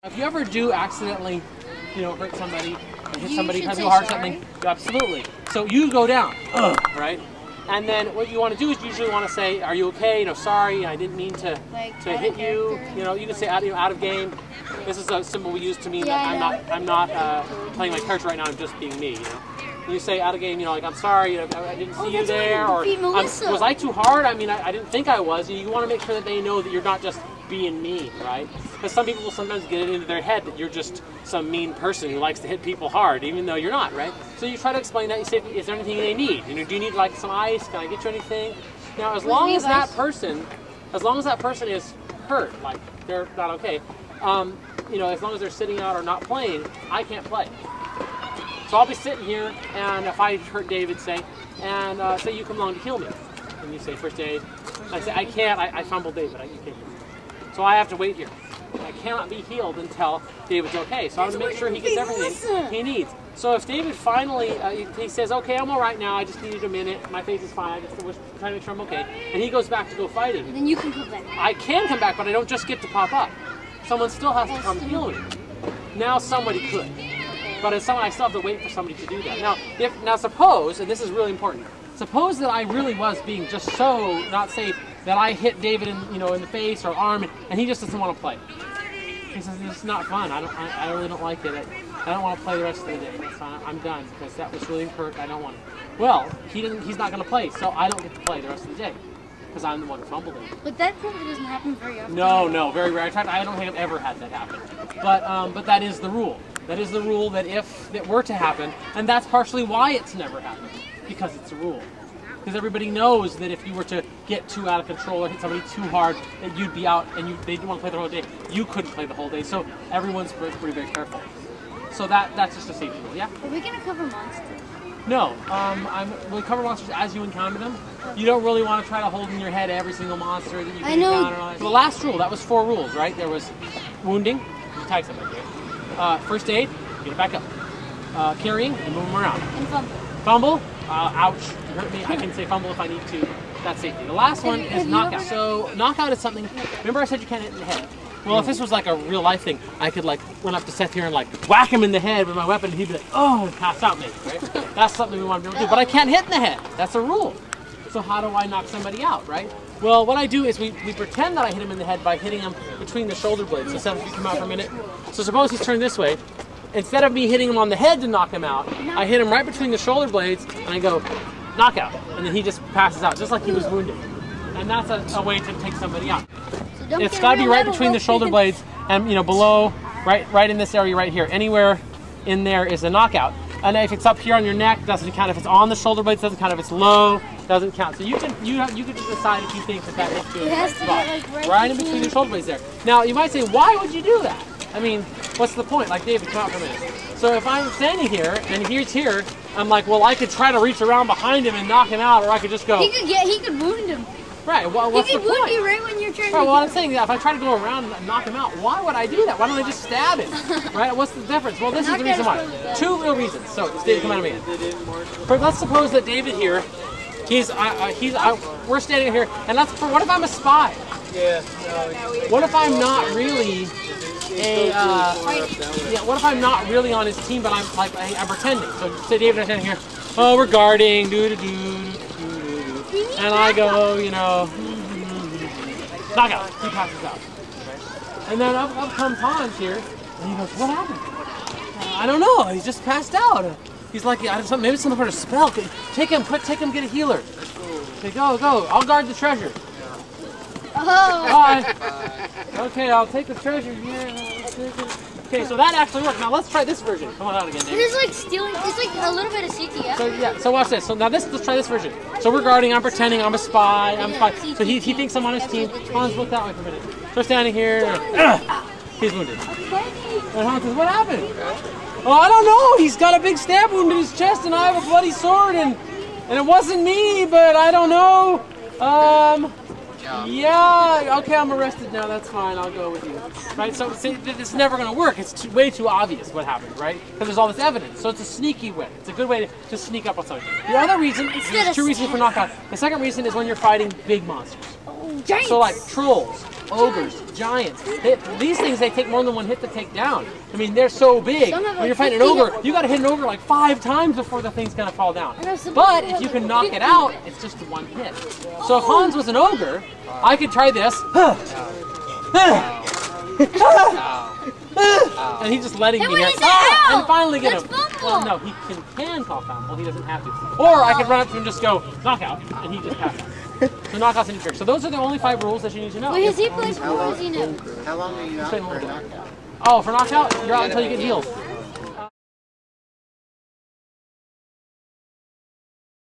If you ever do accidentally, hurt somebody, or hit somebody, have you hard something, absolutely. So you go down, right? And then what you want to do is usually want to say, "Are you okay? Sorry, I didn't mean to hit you." You can say out of game. This is a symbol we use to mean that I'm not playing my character right now. I'm just being me. You say out of game, like, "I'm sorry, I didn't see you there," or "Was I too hard? I mean, I didn't think I was." You want to make sure that they know that you're not just being mean, right? Because some people will sometimes get it into their head that you're just some mean person who likes to hit people hard, even though you're not, right? So you try to explain that. You say, "Is there anything they need? Do you need like some ice? Can I get you anything?" Now, as long as that person is hurt, like they're not okay, as long as they're sitting out or not playing, I can't play. So I'll be sitting here, and if I hurt David, say you come along to heal me, and you say first aid. I say I can't. I fumbled David. You can't. So I have to wait here. I cannot be healed until David's okay. So I want to make sure he gets everything he needs. So if David finally, he says, "Okay, I'm all right now. I just needed a minute. My face is fine. I just was trying to make sure I'm okay," and he goes back to go fighting. Then you can come back. I can come back, but I don't just get to pop up. Someone still has to come heal me. Now somebody could, but as someone, I still have to wait for somebody to do that. Now suppose, and this is really important. Suppose that I really was being just so not safe that I hit David in the face or arm, and he just doesn't want to play. He says, "It's not fun. I really don't like it. I don't want to play the rest of the day. I'm done because that was really hurt. I don't want to." Well, he's not going to play, so I don't get to play the rest of the day because I'm the one who fumbled him. But that probably doesn't happen very often. No, very rare. In fact, I don't think I've ever had that happen. But that is the rule. That is the rule that if it were to happen, and that's partially why it's never happened, because it's a rule. Because everybody knows that if you were to get too out of control or hit somebody too hard, that you'd be out and they didn't want to play the whole day. You couldn't play the whole day, so everyone's pretty very careful. So that's just a safety rule, yeah? Are we going to cover monsters? No, we'll cover monsters as you encounter them. You don't really want to try to hold in your head every single monster that you can encounter. So the last rule, that was 4 rules, right? There was wounding, you tag somebody here. First aid, get it back up. Carrying, and move them around. And fumble. Fumble, ouch, you hurt me. I can say fumble if I need to. That's safety. The last one is knockout. So knockout is something, remember I said you can't hit in the head? Well, if this was like a real life thing, I could like run up to Seth here and like whack him in the head with my weapon and he'd be like, "Oh," and pass out maybe, right? That's something we want to be able to do. But I can't hit in the head. That's a rule. So how do I knock somebody out, right? Well, what I do is we pretend that I hit him in the head by hitting him between the shoulder blades. So Seth, if you come out for a minute. So suppose he's turned this way. Instead of me hitting him on the head to knock him out, I hit him right between the shoulder blades and I go, knockout. And then he just passes out, just like he was wounded. And that's a way to take somebody out. It's got to be right between the shoulder blades and below, right in this area right here. Anywhere in there is a knockout. And if it's up here on your neck, doesn't count. If it's on the shoulder blades, doesn't count. If it's low, doesn't count. So you can just decide if you think that hits you in the right spot. Right in between the shoulder blades there. Now you might say, why would you do that? I mean, what's the point? Like David, come out for a minute. So if I'm standing here and he's here, I'm like, well, I could try to reach around behind him and knock him out, or I could just go. He could wound him. Right. Well, what's the point? He could wound you right when you're trying to. Well, I'm saying that if I try to go around and knock him out, why would I do that? Why don't I just stab him? Right? What's the difference? Well, this is the reason why. 2 real reasons. So, David, come out of me. But let's suppose that David here, we're standing here, and what if I'm a spy? Yeah. What if I'm not really what if I'm not really on his team, but I'm pretending? So say David and I'm standing here. Oh, we're guarding, and I go, knockout. He passes out. Okay? And then up comes Hans here, and he goes, "What happened?" I don't know. He's just passed out. He's like, maybe someone put a spell. Take him, get a healer. Okay, go. I'll guard the treasure. Oh. Bye. Okay, I'll take the treasure here. Okay, so that actually worked. Now let's try this version. Come on out again, David. This is like stealing. It's like a little bit of CTF. So watch this. So now let's try this version. So we're guarding. I'm pretending. I'm a spy. So he thinks I'm on his team. Hans, look that way for a minute. So we're standing here. He's wounded. And Hans says, "What happened?" "Oh, I don't know. He's got a big stab wound in his chest, and I have a bloody sword, and it wasn't me, but I don't know. Yeah, okay, I'm arrested now. That's fine. I'll go with you." Right? So it's never going to work. It's way too obvious what happened, right? Because there's all this evidence. So it's a sneaky way. It's a good way to sneak up on something. The other reason, there's 2 reasons for knockout. The second reason is when you're fighting big monsters. Giants. So like trolls, ogres, giants, these things, they take more than one hit to take down. I mean, they're so big. Some have When you're like fighting an 50 ogre, hit you got to hit an ogre like 5 times before the thing's gonna fall down. know some But people if you have can like knock 50 it out, it's just one hit. So if Hans was an ogre, I could try this. And he's just letting Then me when hit. he said, "Ow!" And finally get That's him. fumble. Well, no, he can call foul. He doesn't have to. Or I could run up to him and just go, knockout, and he just passed out. So knockouts any trick. So those are the only 5 rules that you need to know. Wait, has he played before? Does he know? How long are you out for a knockout? Oh, for knockout, you're out until you get healed.